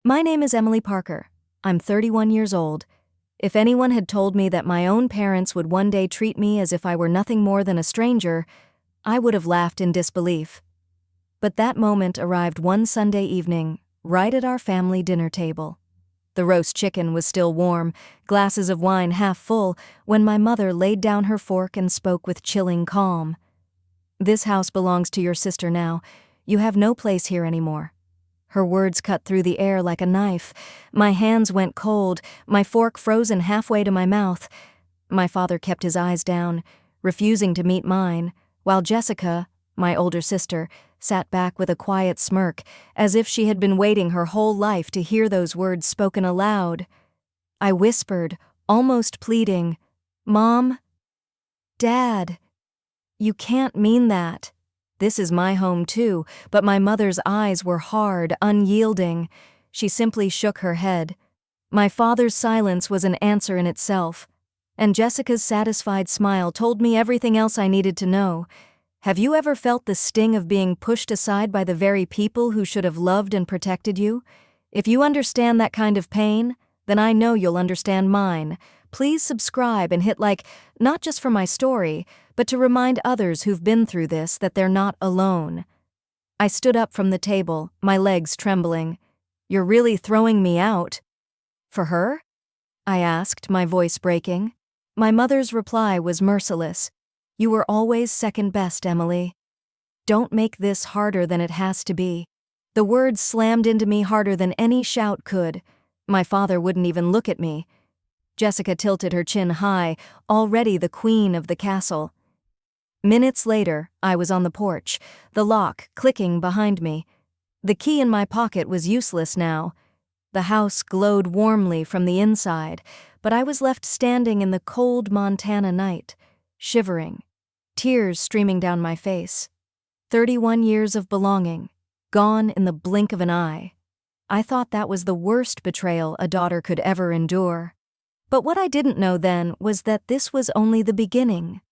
My name is Emily Parker. I'm 31 years old. If anyone had told me that my own parents would one day treat me as if I were nothing more than a stranger, I would have laughed in disbelief. But that moment arrived one Sunday evening, right at our family dinner table. The roast chicken was still warm, glasses of wine half full, when my mother laid down her fork and spoke with chilling calm. "This house belongs to your sister now. You have no place here anymore." Her words cut through the air like a knife. My hands went cold, my fork frozen halfway to my mouth. My father kept his eyes down, refusing to meet mine, while Jessica, my older sister, sat back with a quiet smirk, as if she had been waiting her whole life to hear those words spoken aloud. I whispered, almost pleading, "Mom, Dad, you can't mean that. This is my home too," but my mother's eyes were hard, unyielding. She simply shook her head. My father's silence was an answer in itself, and Jessica's satisfied smile told me everything else I needed to know. Have you ever felt the sting of being pushed aside by the very people who should have loved and protected you? If you understand that kind of pain, then I know you'll understand mine. Please subscribe and hit like, not just for my story, but to remind others who've been through this that they're not alone. I stood up from the table, my legs trembling. "You're really throwing me out?" "For her?" I asked, my voice breaking. My mother's reply was merciless. "You were always second best, Emily. Don't make this harder than it has to be." The words slammed into me harder than any shout could. My father wouldn't even look at me. Jessica tilted her chin high, already the queen of the castle. Minutes later, I was on the porch, the lock clicking behind me. The key in my pocket was useless now. The house glowed warmly from the inside, but I was left standing in the cold Montana night, shivering, tears streaming down my face. 31 years of belonging, gone in the blink of an eye. I thought that was the worst betrayal a daughter could ever endure. But what I didn't know then was that this was only the beginning.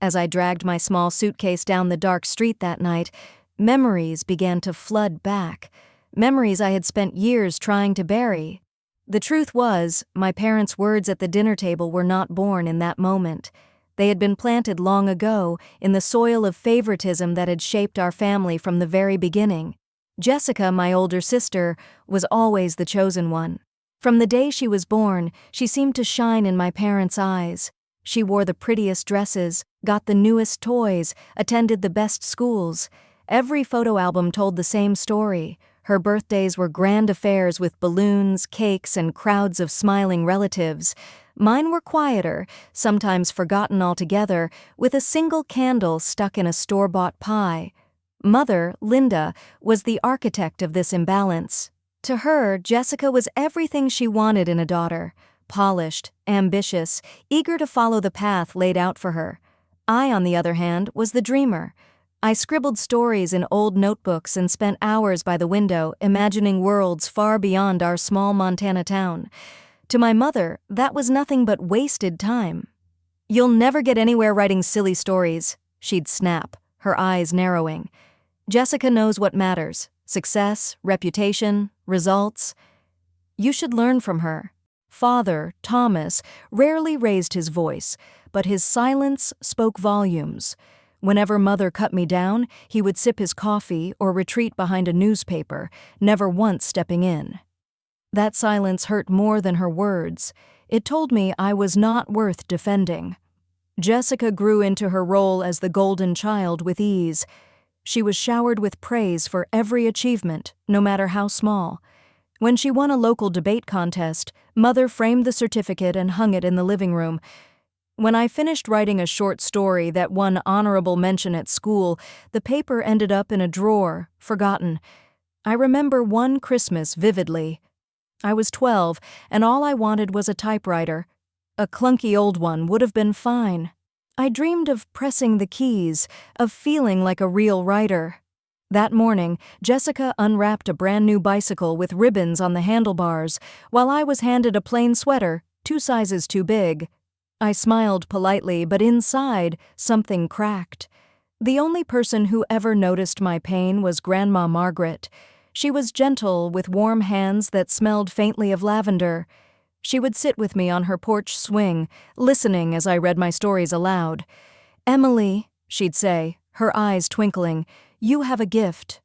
As I dragged my small suitcase down the dark street that night, memories began to flood back, memories I had spent years trying to bury. The truth was, my parents' words at the dinner table were not born in that moment. They had been planted long ago in the soil of favoritism that had shaped our family from the very beginning. Jessica, my older sister, was always the chosen one. From the day she was born, she seemed to shine in my parents' eyes. She wore the prettiest dresses, got the newest toys, attended the best schools. Every photo album told the same story. Her birthdays were grand affairs with balloons, cakes, and crowds of smiling relatives. Mine were quieter, sometimes forgotten altogether, with a single candle stuck in a store-bought pie. Mother, Linda, was the architect of this imbalance. To her, Jessica was everything she wanted in a daughter: polished, ambitious, eager to follow the path laid out for her. I, on the other hand, was the dreamer. I scribbled stories in old notebooks and spent hours by the window imagining worlds far beyond our small Montana town. To my mother, that was nothing but wasted time. "You'll never get anywhere writing silly stories," she'd snap, her eyes narrowing. "Jessica knows what matters: success, reputation, results. You should learn from her." Father, Thomas, rarely raised his voice, but his silence spoke volumes. Whenever Mother cut me down, he would sip his coffee or retreat behind a newspaper, never once stepping in. That silence hurt more than her words. It told me I was not worth defending. Jessica grew into her role as the golden child with ease. She was showered with praise for every achievement, no matter how small. When she won a local debate contest, Mother framed the certificate and hung it in the living room. When I finished writing a short story that won honorable mention at school, the paper ended up in a drawer, forgotten. I remember one Christmas vividly. I was 12, and all I wanted was a typewriter. A clunky old one would have been fine. I dreamed of pressing the keys, of feeling like a real writer. That morning, Jessica unwrapped a brand new bicycle with ribbons on the handlebars, while I was handed a plain sweater, 2 sizes too big. I smiled politely, but inside, something cracked. The only person who ever noticed my pain was Grandma Margaret. She was gentle, with warm hands that smelled faintly of lavender. She would sit with me on her porch swing, listening as I read my stories aloud. "Emily," she'd say, her eyes twinkling, "you have a gift.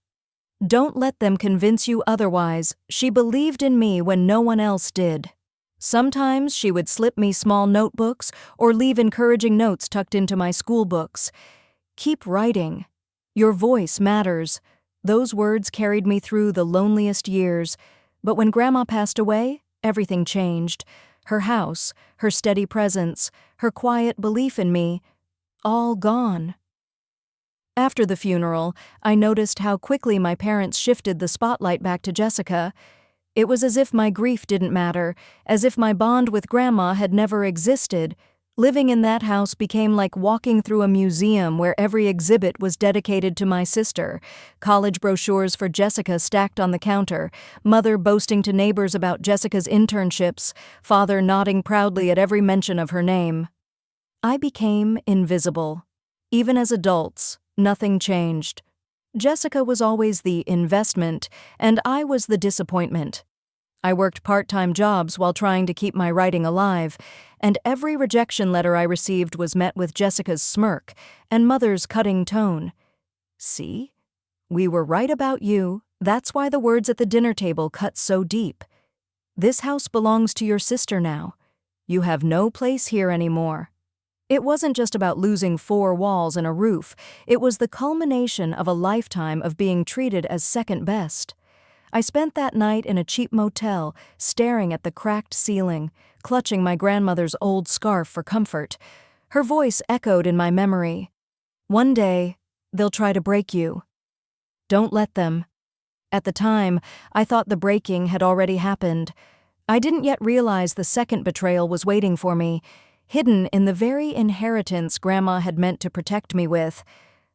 Don't let them convince you otherwise." She believed in me when no one else did. Sometimes she would slip me small notebooks or leave encouraging notes tucked into my school books. "Keep writing. Your voice matters." Those words carried me through the loneliest years. But when Grandma passed away, everything changed. Her house, her steady presence, her quiet belief in me, all gone. After the funeral, I noticed how quickly my parents shifted the spotlight back to Jessica. It was as if my grief didn't matter, as if my bond with Grandma had never existed. Living in that house became like walking through a museum where every exhibit was dedicated to my sister. College brochures for Jessica stacked on the counter, Mother boasting to neighbors about Jessica's internships, Father nodding proudly at every mention of her name. I became invisible. Even as adults, nothing changed. Jessica was always the investment, and I was the disappointment. I worked part-time jobs while trying to keep my writing alive, and every rejection letter I received was met with Jessica's smirk and Mother's cutting tone. "See? We were right about you. That's why the words at the dinner table cut so deep. This house belongs to your sister now. You have no place here anymore." It wasn't just about losing 4 walls and a roof. It was the culmination of a lifetime of being treated as second best. I spent that night in a cheap motel, staring at the cracked ceiling, clutching my grandmother's old scarf for comfort. Her voice echoed in my memory. "One day, they'll try to break you. Don't let them." At the time, I thought the breaking had already happened. I didn't yet realize the second betrayal was waiting for me, hidden in the very inheritance Grandma had meant to protect me with.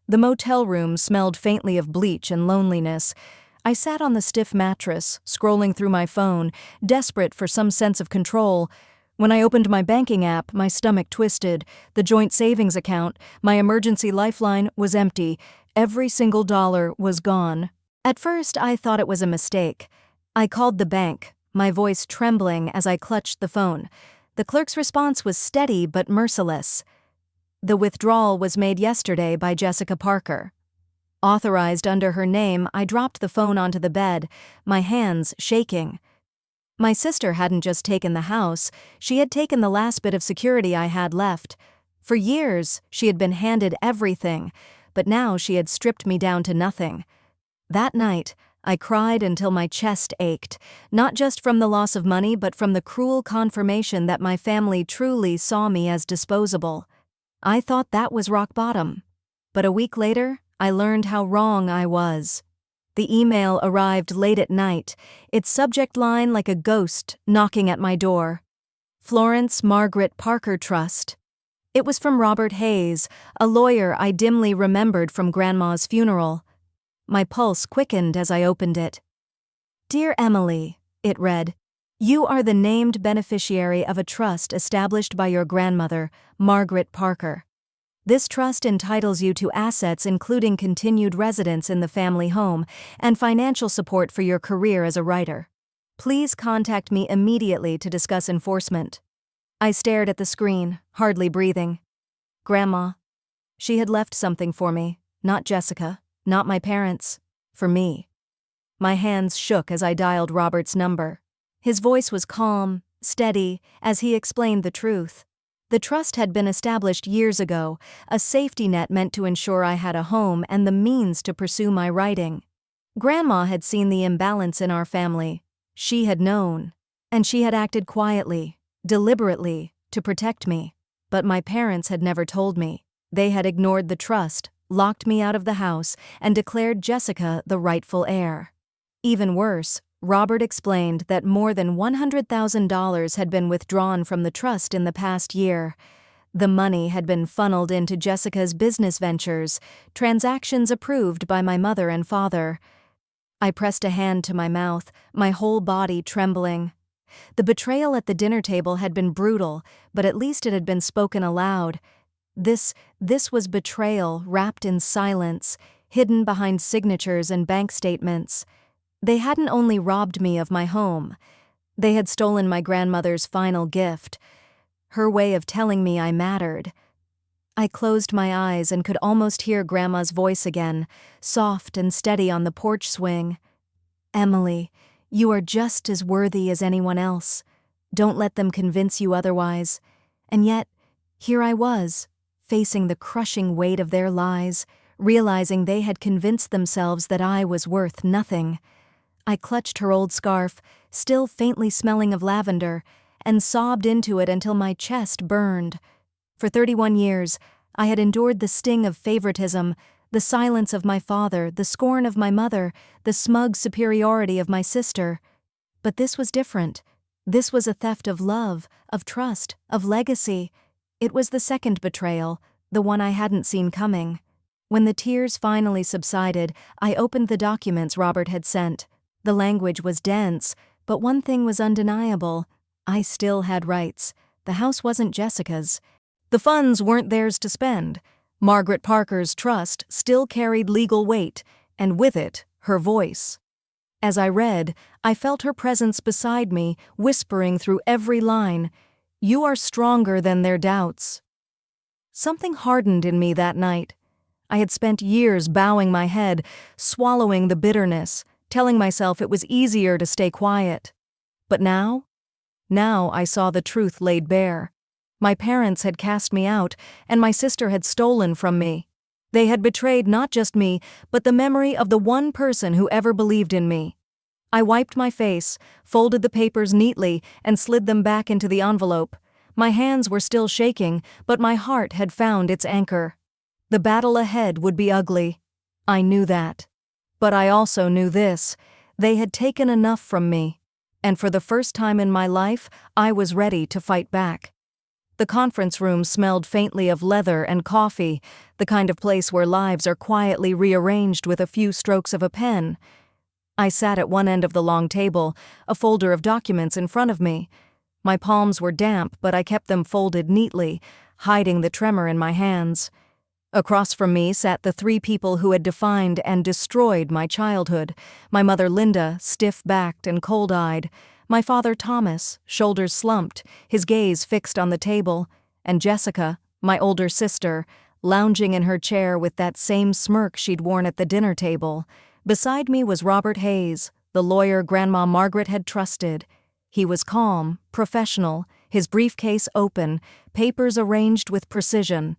The motel room smelled faintly of bleach and loneliness. I sat on the stiff mattress, scrolling through my phone, desperate for some sense of control. When I opened my banking app, my stomach twisted. The joint savings account, my emergency lifeline, was empty. Every single dollar was gone. At first, I thought it was a mistake. I called the bank, my voice trembling as I clutched the phone. The clerk's response was steady but merciless. "The withdrawal was made yesterday by Jessica Parker." Authorized under her name, I dropped the phone onto the bed, my hands shaking. My sister hadn't just taken the house, she had taken the last bit of security I had left. For years, she had been handed everything, but now she had stripped me down to nothing. That night, I cried until my chest ached, not just from the loss of money but from the cruel confirmation that my family truly saw me as disposable. I thought that was rock bottom. But a week later, I learned how wrong I was. The email arrived late at night, its subject line like a ghost knocking at my door. "Florence Margaret Parker Trust." It was from Robert Hayes, a lawyer I dimly remembered from Grandma's funeral. My pulse quickened as I opened it. "Dear Emily," it read, "you are the named beneficiary of a trust established by your grandmother, Margaret Parker. This trust entitles you to assets including continued residence in the family home and financial support for your career as a writer. Please contact me immediately to discuss enforcement." I stared at the screen, hardly breathing. Grandma. She had left something for me, not Jessica. Not my parents. For me. My hands shook as I dialed Robert's number. His voice was calm, steady, as he explained the truth. The trust had been established years ago, a safety net meant to ensure I had a home and the means to pursue my writing. Grandma had seen the imbalance in our family. She had known. And she had acted quietly, deliberately, to protect me. But my parents had never told me. They had ignored the trust, locked me out of the house, and declared Jessica the rightful heir. Even worse, Robert explained that more than $100,000 had been withdrawn from the trust in the past year. The money had been funneled into Jessica's business ventures, transactions approved by my mother and father. I pressed a hand to my mouth, my whole body trembling. The betrayal at the dinner table had been brutal, but at least it had been spoken aloud. This was betrayal wrapped in silence, hidden behind signatures and bank statements. They hadn't only robbed me of my home, they had stolen my grandmother's final gift, her way of telling me I mattered. I closed my eyes and could almost hear Grandma's voice again, soft and steady on the porch swing. "Emily, you are just as worthy as anyone else. Don't let them convince you otherwise." And yet, here I was, facing the crushing weight of their lies, realizing they had convinced themselves that I was worth nothing. I clutched her old scarf, still faintly smelling of lavender, and sobbed into it until my chest burned. For 31 years, I had endured the sting of favoritism, the silence of my father, the scorn of my mother, the smug superiority of my sister. But this was different. This was a theft of love, of trust, of legacy. It was the second betrayal, the one I hadn't seen coming. When the tears finally subsided, I opened the documents Robert had sent. The language was dense, but one thing was undeniable. I still had rights. The house wasn't Jessica's. The funds weren't theirs to spend. Margaret Parker's trust still carried legal weight, and with it, her voice. As I read, I felt her presence beside me, whispering through every line, "You are stronger than their doubts." Something hardened in me that night. I had spent years bowing my head, swallowing the bitterness, telling myself it was easier to stay quiet. But now I saw the truth laid bare. My parents had cast me out, and my sister had stolen from me. They had betrayed not just me, but the memory of the one person who ever believed in me. I wiped my face, folded the papers neatly, and slid them back into the envelope. My hands were still shaking, but my heart had found its anchor. The battle ahead would be ugly. I knew that. But I also knew this: they had taken enough from me. And for the first time in my life, I was ready to fight back. The conference room smelled faintly of leather and coffee, the kind of place where lives are quietly rearranged with a few strokes of a pen. I sat at one end of the long table, a folder of documents in front of me. My palms were damp, but I kept them folded neatly, hiding the tremor in my hands. Across from me sat the three people who had defined and destroyed my childhood: my mother Linda, stiff-backed and cold-eyed; my father Thomas, shoulders slumped, his gaze fixed on the table; and Jessica, my older sister, lounging in her chair with that same smirk she'd worn at the dinner table. Beside me was Robert Hayes, the lawyer Grandma Margaret had trusted. He was calm, professional, his briefcase open, papers arranged with precision.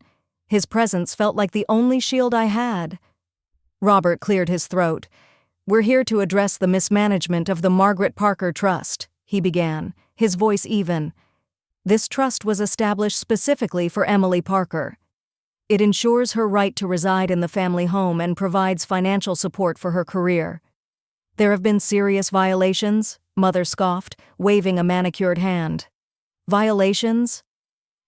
His presence felt like the only shield I had. Robert cleared his throat. "We're here to address the mismanagement of the Margaret Parker Trust," he began, his voice even. "This trust was established specifically for Emily Parker. It ensures her right to reside in the family home and provides financial support for her career. There have been serious violations," Mother scoffed, waving a manicured hand. "Violations?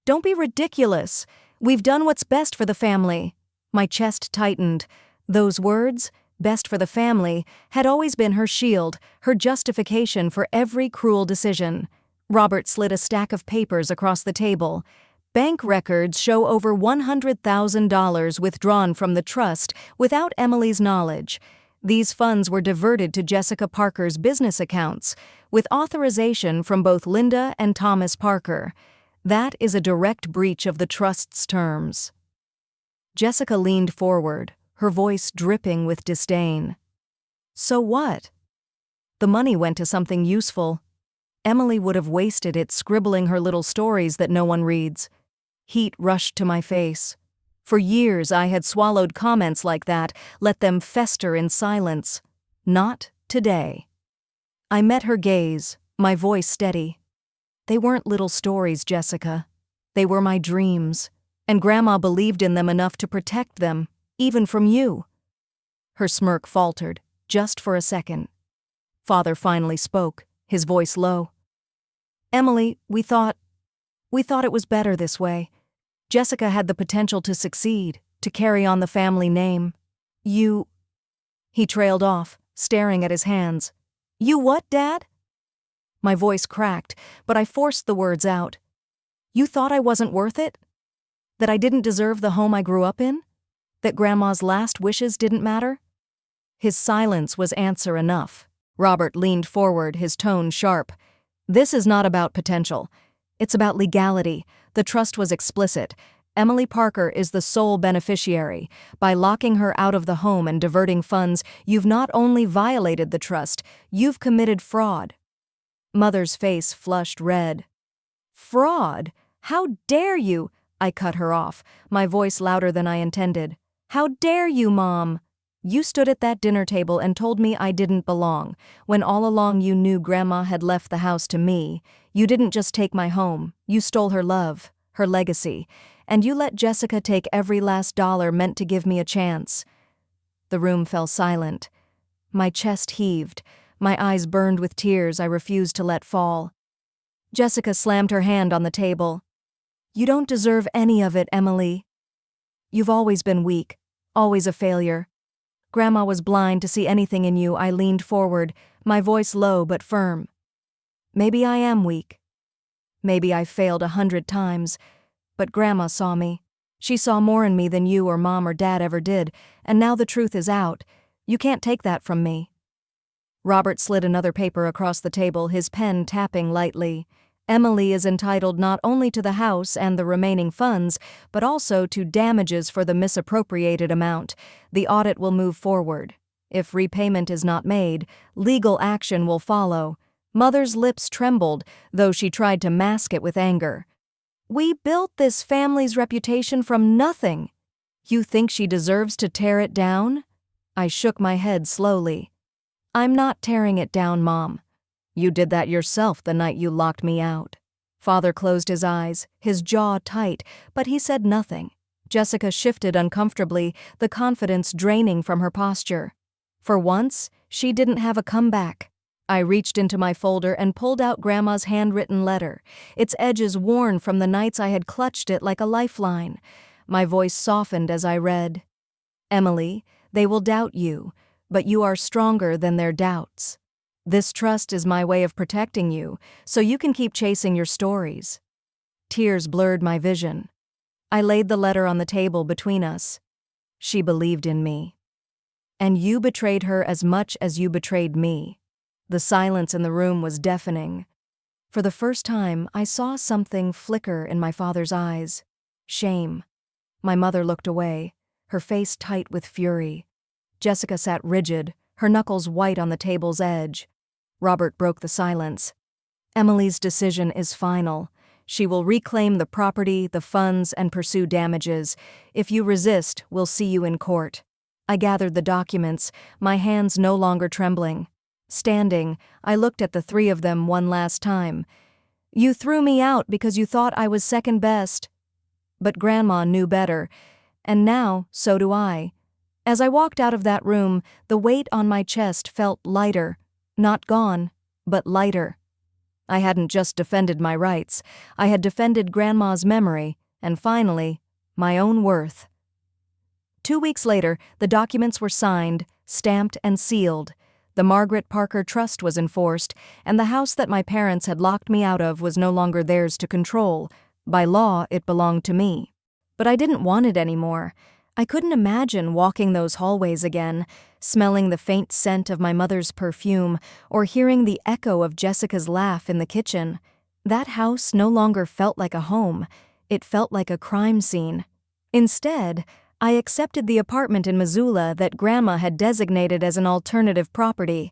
Don't be ridiculous. We've done what's best for the family." My chest tightened. Those words, "best for the family," had always been her shield, her justification for every cruel decision. Robert slid a stack of papers across the table. "Bank records show over $100,000 withdrawn from the trust without Emily's knowledge. These funds were diverted to Jessica Parker's business accounts, with authorization from both Linda and Thomas Parker. That is a direct breach of the trust's terms." Jessica leaned forward, her voice dripping with disdain. "So what? The money went to something useful. Emily would have wasted it scribbling her little stories that no one reads." Heat rushed to my face. For years I had swallowed comments like that, let them fester in silence. Not today. I met her gaze, my voice steady. "They weren't little stories, Jessica. They were my dreams, and Grandma believed in them enough to protect them, even from you." Her smirk faltered, just for a second. Father finally spoke, his voice low. "Emily, we thought it was better this way. Jessica had the potential to succeed, to carry on the family name. You—" He trailed off, staring at his hands. "You what, Dad?" My voice cracked, but I forced the words out. "You thought I wasn't worth it? That I didn't deserve the home I grew up in? That Grandma's last wishes didn't matter?" His silence was answer enough. Robert leaned forward, his tone sharp. This is not about potential. It's about legality. The trust was explicit. Emily Parker is the sole beneficiary. By locking her out of the home and diverting funds, you've not only violated the trust, you've committed fraud. Mother's face flushed red. Fraud? How dare you? I cut her off, my voice louder than I intended. How dare you, Mom? You stood at that dinner table and told me I didn't belong, when all along you knew Grandma had left the house to me. You didn't just take my home, you stole her love, her legacy, and you let Jessica take every last dollar meant to give me a chance. The room fell silent. My chest heaved, my eyes burned with tears I refused to let fall. Jessica slammed her hand on the table. You don't deserve any of it, Emily. You've always been weak, always a failure. Grandma was blind to see anything in you. I leaned forward, my voice low but firm. Maybe I am weak. Maybe I failed 100 times, but Grandma saw me. She saw more in me than you or Mom or Dad ever did, and now the truth is out. You can't take that from me. Robert slid another paper across the table, his pen tapping lightly. Emily is entitled not only to the house and the remaining funds, but also to damages for the misappropriated amount. The audit will move forward. If repayment is not made, legal action will follow. Mother's lips trembled, though she tried to mask it with anger. We built this family's reputation from nothing. You think she deserves to tear it down? I shook my head slowly. I'm not tearing it down, Mom. You did that yourself the night you locked me out. Father closed his eyes, his jaw tight, but he said nothing. Jessica shifted uncomfortably, the confidence draining from her posture. For once, she didn't have a comeback. I reached into my folder and pulled out Grandma's handwritten letter, its edges worn from the nights I had clutched it like a lifeline. My voice softened as I read. Emily, they will doubt you, but you are stronger than their doubts. This trust is my way of protecting you, so you can keep chasing your stories. Tears blurred my vision. I laid the letter on the table between us. She believed in me. And you betrayed her as much as you betrayed me. The silence in the room was deafening. For the first time, I saw something flicker in my father's eyes. Shame. My mother looked away, her face tight with fury. Jessica sat rigid, her knuckles white on the table's edge. Robert broke the silence. Emily's decision is final. She will reclaim the property, the funds, and pursue damages. If you resist, we'll see you in court. I gathered the documents, my hands no longer trembling. Standing, I looked at the three of them one last time. You threw me out because you thought I was second best. But Grandma knew better, and now so do I. As I walked out of that room, the weight on my chest felt lighter. Not gone, but lighter. I hadn't just defended my rights. I had defended Grandma's memory, and finally, my own worth. 2 weeks later, the documents were signed, stamped, and sealed. The Margaret Parker Trust was enforced, and the house that my parents had locked me out of was no longer theirs to control. By law, it belonged to me. But I didn't want it anymore. I couldn't imagine walking those hallways again, smelling the faint scent of my mother's perfume, or hearing the echo of Jessica's laugh in the kitchen. That house no longer felt like a home. It felt like a crime scene. Instead, I accepted the apartment in Missoula that Grandma had designated as an alternative property.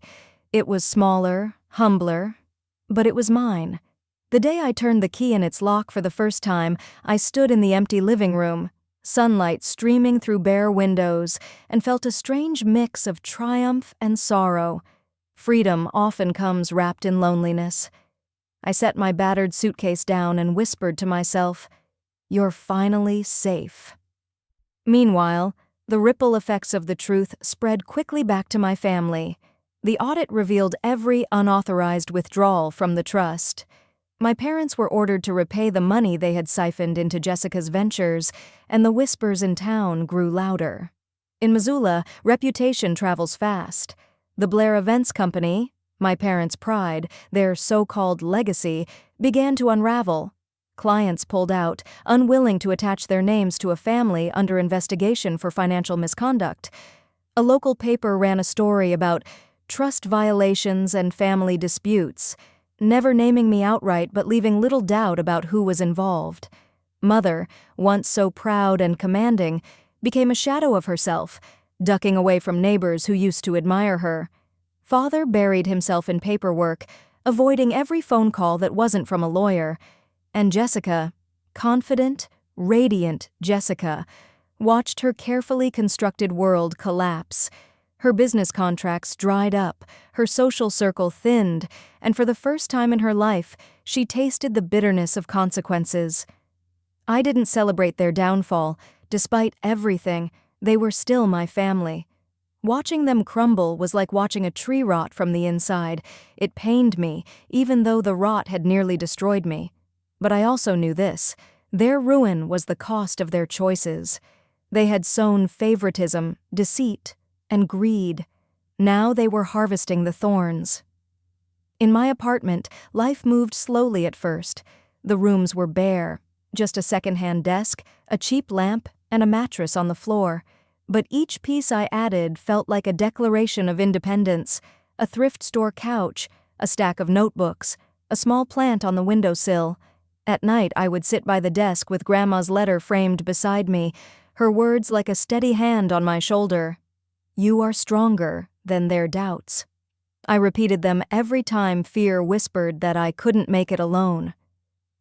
It was smaller, humbler, but it was mine. The day I turned the key in its lock for the first time, I stood in the empty living room, sunlight streaming through bare windows, and felt a strange mix of triumph and sorrow. Freedom often comes wrapped in loneliness. I set my battered suitcase down and whispered to myself, "You're finally safe." Meanwhile, the ripple effects of the truth spread quickly back to my family. The audit revealed every unauthorized withdrawal from the trust. My parents were ordered to repay the money they had siphoned into Jessica's ventures, and the whispers in town grew louder. In Missoula, reputation travels fast. The Blair Events Company, my parents' pride, their so-called legacy, began to unravel. Clients pulled out, unwilling to attach their names to a family under investigation for financial misconduct. A local paper ran a story about trust violations and family disputes, never naming me outright but leaving little doubt about who was involved. Mother, once so proud and commanding, became a shadow of herself, ducking away from neighbors who used to admire her. Father buried himself in paperwork, avoiding every phone call that wasn't from a lawyer. And Jessica, confident, radiant Jessica, watched her carefully constructed world collapse. Her business contracts dried up, her social circle thinned, and for the first time in her life, she tasted the bitterness of consequences. I didn't celebrate their downfall. Despite everything, they were still my family. Watching them crumble was like watching a tree rot from the inside. It pained me, even though the rot had nearly destroyed me. But I also knew this: their ruin was the cost of their choices. They had sown favoritism, deceit, and greed. Now they were harvesting the thorns. In my apartment, life moved slowly at first. The rooms were bare, just a second-hand desk, a cheap lamp, and a mattress on the floor. But each piece I added felt like a declaration of independence: a thrift store couch, a stack of notebooks, a small plant on the windowsill. At night, I would sit by the desk with Grandma's letter framed beside me, her words like a steady hand on my shoulder. "You are stronger than their doubts." I repeated them every time fear whispered that I couldn't make it alone.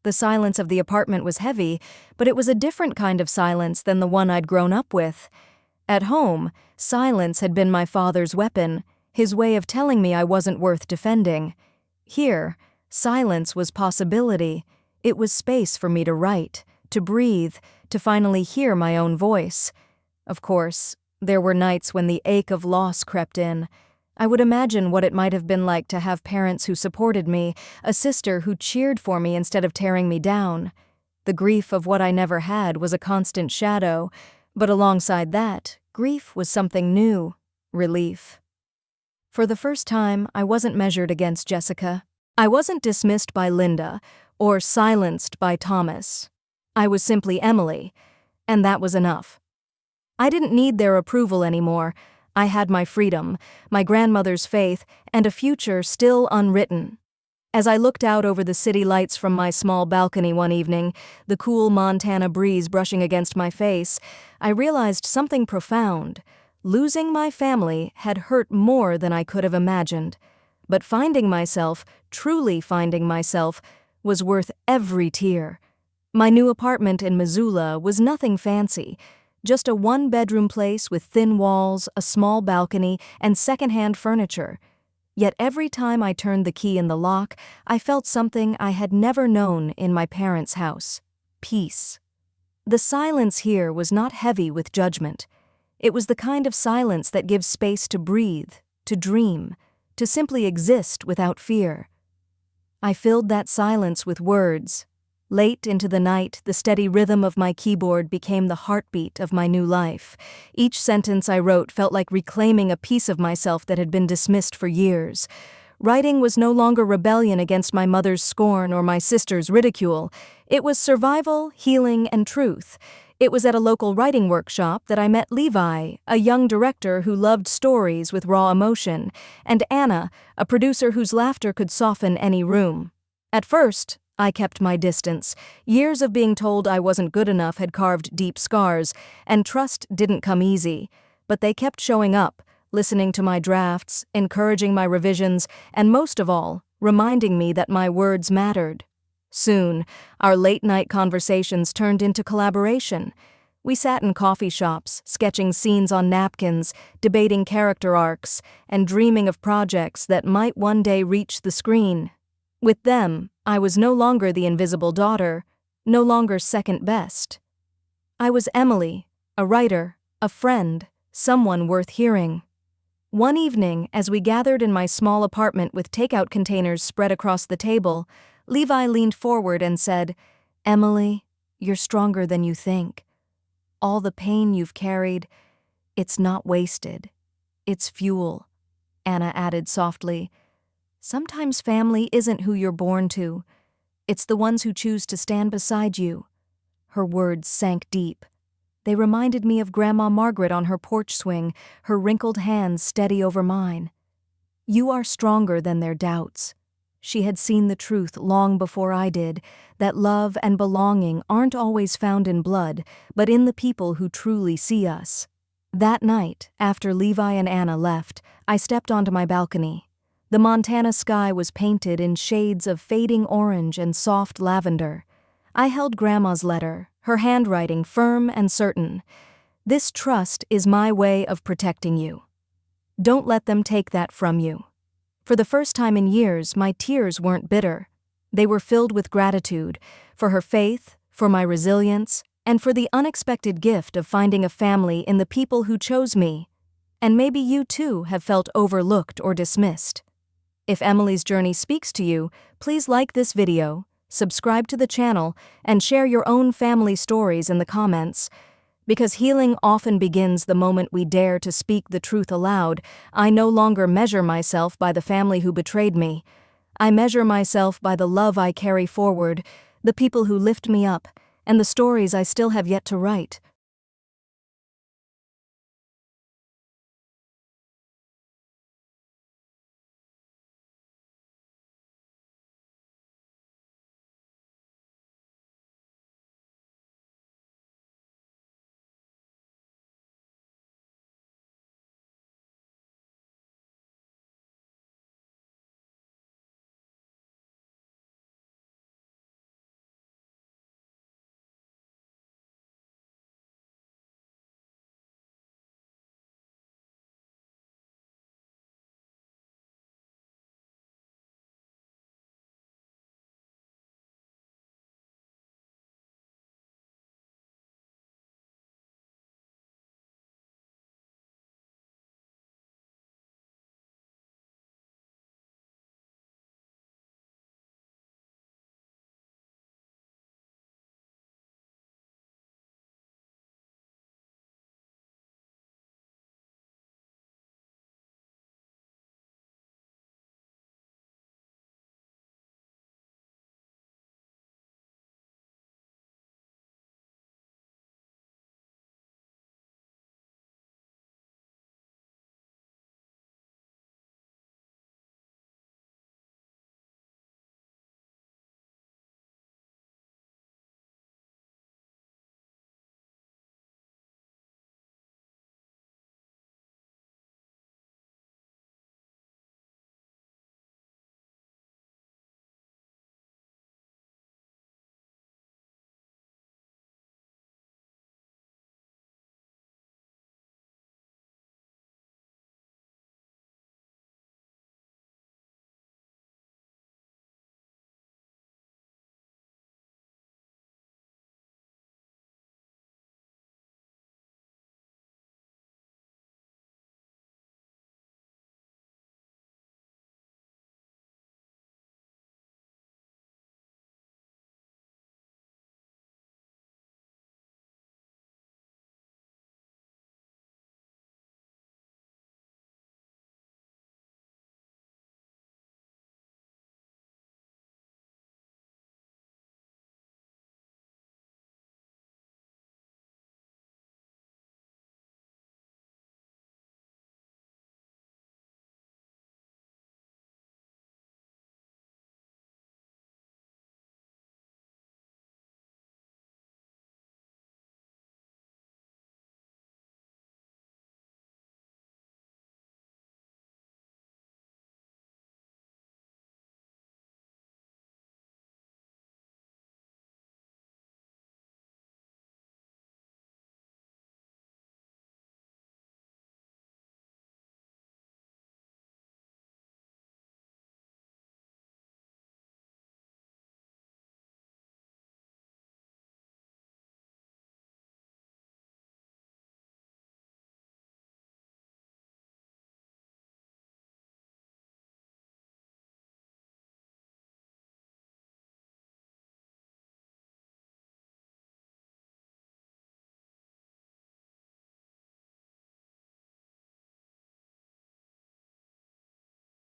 The silence of the apartment was heavy, but it was a different kind of silence than the one I'd grown up with. At home, silence had been my father's weapon, his way of telling me I wasn't worth defending. Here, silence was possibility. It was space for me to write, to breathe, to finally hear my own voice. Of course, there were nights when the ache of loss crept in. I would imagine what it might have been like to have parents who supported me, a sister who cheered for me instead of tearing me down. The grief of what I never had was a constant shadow, but alongside that, grief was something new: relief. For the first time, I wasn't measured against Jessica. I wasn't dismissed by Linda or silenced by Thomas. I was simply Emily, and that was enough. I didn't need their approval anymore. I had my freedom, my grandmother's faith, and a future still unwritten. As I looked out over the city lights from my small balcony one evening, the cool Montana breeze brushing against my face, I realized something profound. Losing my family had hurt more than I could have imagined. But finding myself, truly finding myself, was worth every tear. My new apartment in Missoula was nothing fancy. Just a one-bedroom place with thin walls, a small balcony, and second-hand furniture. Yet every time I turned the key in the lock, I felt something I had never known in my parents' house: peace. The silence here was not heavy with judgment. It was the kind of silence that gives space to breathe, to dream, to simply exist without fear. I filled that silence with words. Late into the night, the steady rhythm of my keyboard became the heartbeat of my new life. Each sentence I wrote felt like reclaiming a piece of myself that had been dismissed for years. Writing was no longer rebellion against my mother's scorn or my sister's ridicule. It was survival, healing, and truth. It was at a local writing workshop that I met Levi, a young director who loved stories with raw emotion, and Anna, a producer whose laughter could soften any room. At first, I kept my distance. Years of being told I wasn't good enough had carved deep scars, and trust didn't come easy. But they kept showing up, listening to my drafts, encouraging my revisions, and most of all, reminding me that my words mattered. Soon, our late-night conversations turned into collaboration. We sat in coffee shops, sketching scenes on napkins, debating character arcs, and dreaming of projects that might one day reach the screen. With them, I was no longer the invisible daughter, no longer second best. I was Emily, a writer, a friend, someone worth hearing. One evening, as we gathered in my small apartment with takeout containers spread across the table, Levi leaned forward and said, "Emily, you're stronger than you think. All the pain you've carried, it's not wasted. It's fuel," Anna added softly. "Sometimes family isn't who you're born to. It's the ones who choose to stand beside you." Her words sank deep. They reminded me of Grandma Margaret on her porch swing, her wrinkled hands steady over mine. You are stronger than their doubts. She had seen the truth long before I did, that love and belonging aren't always found in blood, but in the people who truly see us. That night, after Levi and Anna left, I stepped onto my balcony. The Montana sky was painted in shades of fading orange and soft lavender. I held Grandma's letter, her handwriting firm and certain. This trust is my way of protecting you. Don't let them take that from you. For the first time in years, my tears weren't bitter. They were filled with gratitude for her faith, for my resilience, and for the unexpected gift of finding a family in the people who chose me. And maybe you too have felt overlooked or dismissed. If Emily's journey speaks to you, please like this video, subscribe to the channel, and share your own family stories in the comments. Because healing often begins the moment we dare to speak the truth aloud, I no longer measure myself by the family who betrayed me. I measure myself by the love I carry forward, the people who lift me up, and the stories I still have yet to write.